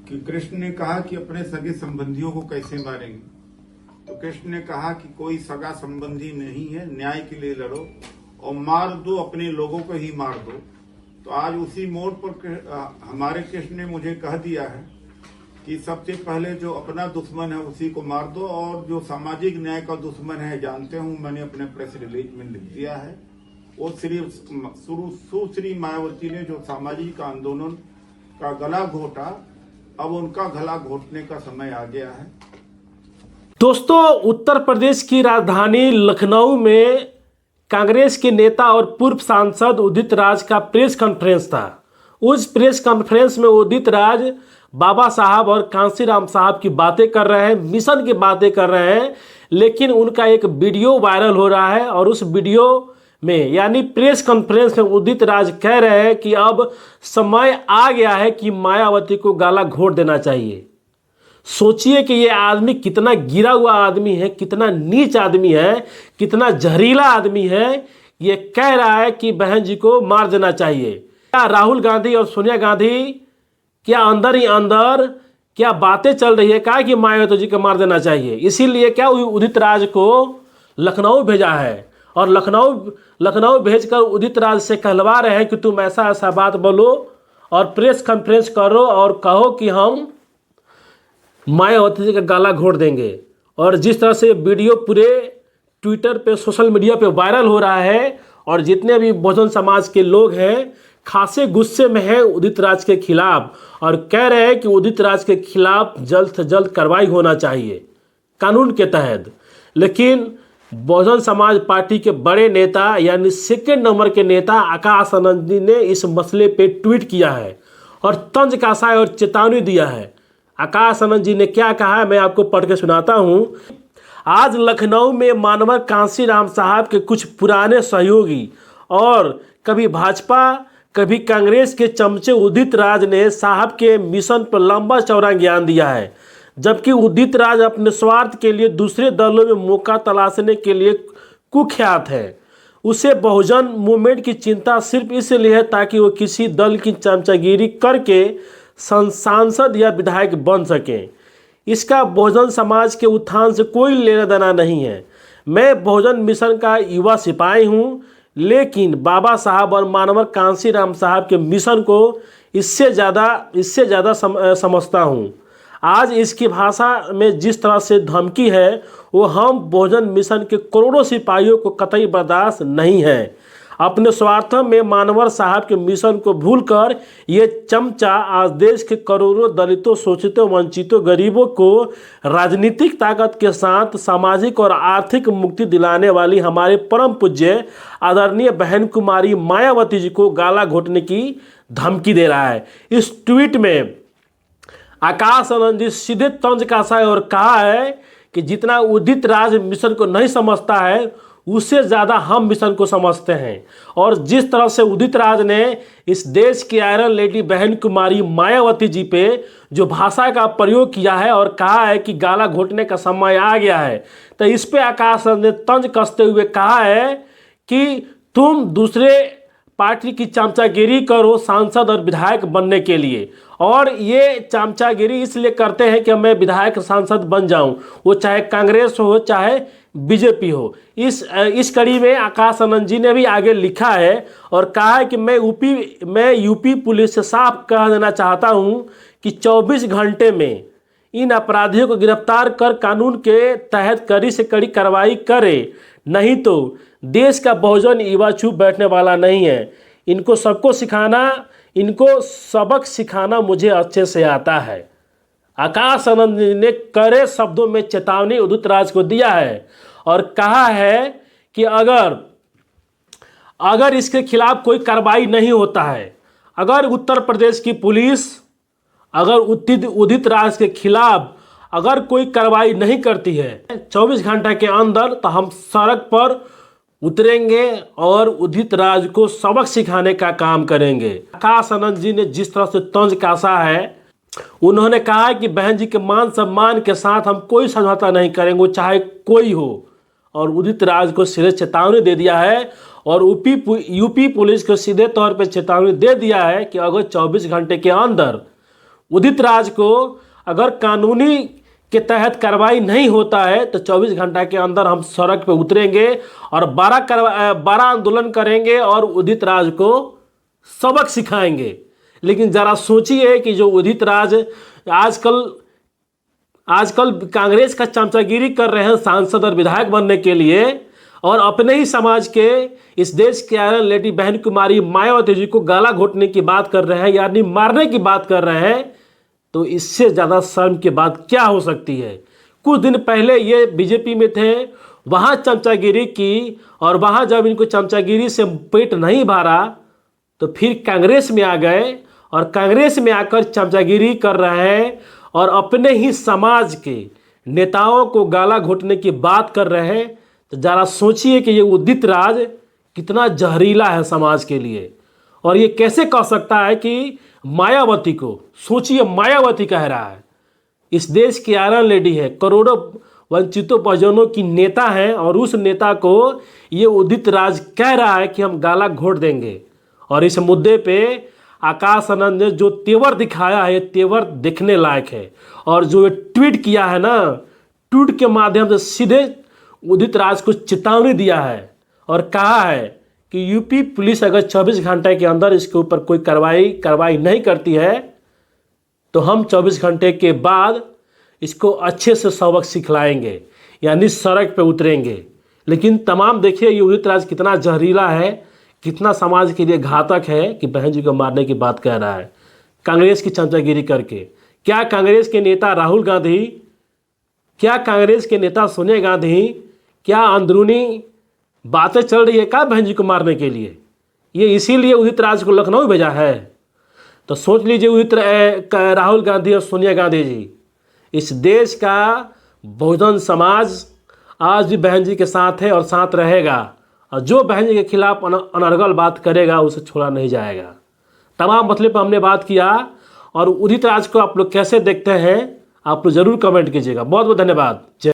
कि कृष्ण ने कहा कि अपने सगे संबंधियों को कैसे मारेंगे। तो कृष्ण ने कहा कि कोई सगा संबंधी नहीं है, न्याय के लिए लड़ो और मार दो, अपने लोगों को ही मार दो। तो आज उसी मोड़ पर हमारे कृष्ण ने मुझे कह दिया है कि सबसे पहले जो अपना दुश्मन है उसी को मार दो, और जो सामाजिक न्याय का दुश्मन है जानते हूं, मैंने अपने प्रेस रिलीज में लिख दिया है। वो सुश्री मायावती ने जो सामाजिक आंदोलन का गला घोटा, अब उनका गला घोटने का समय आ गया है। दोस्तों, उत्तर प्रदेश की राजधानी लखनऊ में कांग्रेस के नेता और पूर्व सांसद उदित राज का प्रेस कॉन्फ्रेंस था। उस प्रेस कॉन्फ्रेंस में उदित राज बाबा साहब और कांशीराम साहब की बातें कर रहे हैं, मिशन की बातें कर रहे हैं, लेकिन उनका एक वीडियो वायरल हो रहा है और उस वीडियो में यानी प्रेस कॉन्फ्रेंस में उदित राज कह रहे हैं कि अब समय आ गया है कि मायावती को गला घोट देना चाहिए। सोचिए कि ये आदमी कितना गिरा हुआ आदमी है, कितना नीच आदमी है, कितना जहरीला आदमी है। ये कह रहा है कि बहन जी को मार देना चाहिए। क्या राहुल गांधी और सोनिया गांधी क्या अंदर ही अंदर क्या बातें चल रही है, कहा कि मायावती जी को मार देना चाहिए। इसीलिए क्या उदित राज को लखनऊ भेजा है और लखनऊ भेजकर उदित राज से कहलवा रहे हैं कि तुम ऐसा ऐसा बात बोलो और प्रेस कॉन्फ्रेंस करो और कहो कि हम मायावती जी का गला घोट देंगे। और जिस तरह से वीडियो पूरे ट्विटर पे, सोशल मीडिया पे वायरल हो रहा है और जितने भी बहुजन समाज के लोग हैं खासे गुस्से में हैं उदित राज के खिलाफ और कह रहे हैं कि उदित राज के खिलाफ जल्द से जल्द कार्रवाई होना चाहिए कानून के तहत। लेकिन बहुजन समाज पार्टी के बड़े नेता यानी सेकेंड नंबर के नेता आकाश आनंद जी ने इस मसले पे ट्वीट किया है और तंज कसा और चेतावनी दिया है। आकाश आनंद जी ने क्या कहा है मैं आपको पढ़ के सुनाता हूं। आज लखनऊ में मानवर कांशीराम साहब के कुछ पुराने सहयोगी और कभी भाजपा कभी कांग्रेस के चमचे उदित राज ने साहब के मिशन पर लंबा चौड़ा ज्ञान दिया है, जबकि उदित राज अपने स्वार्थ के लिए दूसरे दलों में मौका तलाशने के लिए कुख्यात है। उसे बहुजन मूवमेंट की चिंता सिर्फ इसलिए है ताकि वो किसी दल की चमचागिरी करके सांसद या विधायक बन सकें। इसका बहुजन समाज के उत्थान से कोई लेना देना नहीं है। मैं बहुजन मिशन का युवा सिपाही हूँ, लेकिन बाबा साहब और मानवर कांशीराम साहब के मिशन को इससे ज़्यादा समझता हूँ। आज इसकी भाषा में जिस तरह से धमकी है वो हम बहुजन मिशन के करोड़ों सिपाहियों को कतई बर्दाश्त नहीं है। अपने स्वार्थ में मानवर साहब के मिशन को भूलकर ये चमचा आज देश के करोड़ों दलितों, शोषितों, वंचितों, गरीबों को राजनीतिक ताकत के साथ सामाजिक और आर्थिक मुक्ति दिलाने वाली हमारे परम पूज्य आदरणीय बहन कुमारी मायावती जी को गला घोटने की धमकी दे रहा है। इस ट्वीट में आकाश आनंद जी सीधे तंज कसा है और कहा है कि जितना उदित राज मिशन को नहीं समझता है उससे ज़्यादा हम मिशन को समझते हैं। और जिस तरह से उदित राज ने इस देश की आयरन लेडी बहन कुमारी मायावती जी पे जो भाषा का प्रयोग किया है और कहा है कि गला घोटने का समय आ गया है, तो इस पे आकाश ने तंज कसते हुए कहा है कि तुम दूसरे पार्टी की चमचागिरी करो सांसद और विधायक बनने के लिए, और ये चमचागिरी इसलिए करते हैं कि मैं विधायक सांसद बन जाऊं, वो चाहे कांग्रेस हो चाहे बीजेपी हो। इस कड़ी में आकाश आनंद जी ने भी आगे लिखा है और कहा है कि मैं यूपी पुलिस से साफ कह देना चाहता हूं कि 24 घंटे में इन अपराधियों को गिरफ्तार कर कानून के तहत कड़ी से कड़ी कार्रवाई करे, नहीं तो देश का बहुजन युवा चुप बैठने वाला नहीं है। इनको सबक सिखाना मुझे अच्छे से आता है। आकाश आनंद ने कड़े शब्दों में चेतावनी उदित राज को दिया है और कहा है कि अगर इसके खिलाफ कोई कार्रवाई नहीं होता है, अगर उत्तर प्रदेश की पुलिस अगर उदित राज के खिलाफ अगर कोई कार्रवाई नहीं करती है 24 घंटे के अंदर, तो हम सड़क पर उतरेंगे और उदित राज को सबक सिखाने का काम करेंगे। आकाश आनंद जी ने जिस तरह से तंज कसा है, उन्होंने कहा कि बहन जी के मान सम्मान के साथ हम कोई समझौता नहीं करेंगे, चाहे कोई हो, और उदित राज को सीधे चेतावनी दे दिया है और यूपी पुलिस को सीधे तौर पे चेतावनी दे दिया है कि अगर 24 घंटे के अंदर उदित राज को अगर कानूनी के तहत कार्रवाई नहीं होता है तो 24 घंटा के अंदर हम सड़क पे उतरेंगे और 12 आंदोलन करेंगे और उदित राज को सबक सिखाएंगे। लेकिन ज़रा सोचिए कि जो उदित राज आजकल कांग्रेस का चमचागिरी कर रहे हैं सांसद और विधायक बनने के लिए, और अपने ही समाज के इस देश के आयरन लेडी बहन कुमारी मायावती जी को गाला घोटने की बात कर रहे हैं, यानी मारने की बात कर रहे हैं, तो इससे ज़्यादा शर्म की बात क्या हो सकती है। कुछ दिन पहले ये बीजेपी में थे, वहाँ चमचागिरी की, और वहाँ जब इनको चमचागिरी से पेट नहीं भरा तो फिर कांग्रेस में आ गए और कांग्रेस में आकर चमचागिरी कर रहे हैं और अपने ही समाज के नेताओं को गाला घोटने की बात कर रहे हैं। तो ज़रा सोचिए कि ये उदित राज कितना जहरीला है समाज के लिए। और ये कैसे कह सकता है कि मायावती को, सोचिए मायावती कह रहा है, इस देश की आयरन लेडी है, करोड़ों वंचितों बहुजनों की नेता है, और उस नेता को ये उदित राज कह रहा है कि हम गाला घोट देंगे। और इस मुद्दे पे आकाश आनंद ने जो तेवर दिखाया है, तेवर देखने लायक है। और जो ये ट्वीट किया है ना, ट्वीट के माध्यम से सीधे उदित राज को चेतावनी दिया है और कहा है कि यूपी पुलिस अगर 24 घंटे के अंदर इसके ऊपर कोई कार्रवाई नहीं करती है तो हम 24 घंटे के बाद इसको अच्छे से सबक सिखलाएंगे, यानी सड़क पे उतरेंगे। लेकिन तमाम देखिए ये उदित राज कितना जहरीला है, कितना समाज के लिए घातक है कि बहन जी को मारने की बात कह रहा है कांग्रेस की चमचागिरी करके। क्या कांग्रेस के नेता राहुल गांधी, क्या कांग्रेस के नेता सोनिया गांधी, क्या अंदरूनी बातें चल रही है क्या बहन जी को मारने के लिए? ये इसीलिए उदित राज को लखनऊ भेजा है। तो सोच लीजिए राहुल गांधी और सोनिया गांधी जी, इस देश का बहुजन समाज आज भी बहन जी के साथ है और साथ रहेगा, और जो बहन जी के खिलाफ अनर्गल बात करेगा उसे छोड़ा नहीं जाएगा। तमाम मसले पर हमने बात किया, और उदित राज को आप लोग कैसे देखते हैं आप लोग ज़रूर कमेंट कीजिएगा। बहुत बहुत धन्यवाद। जय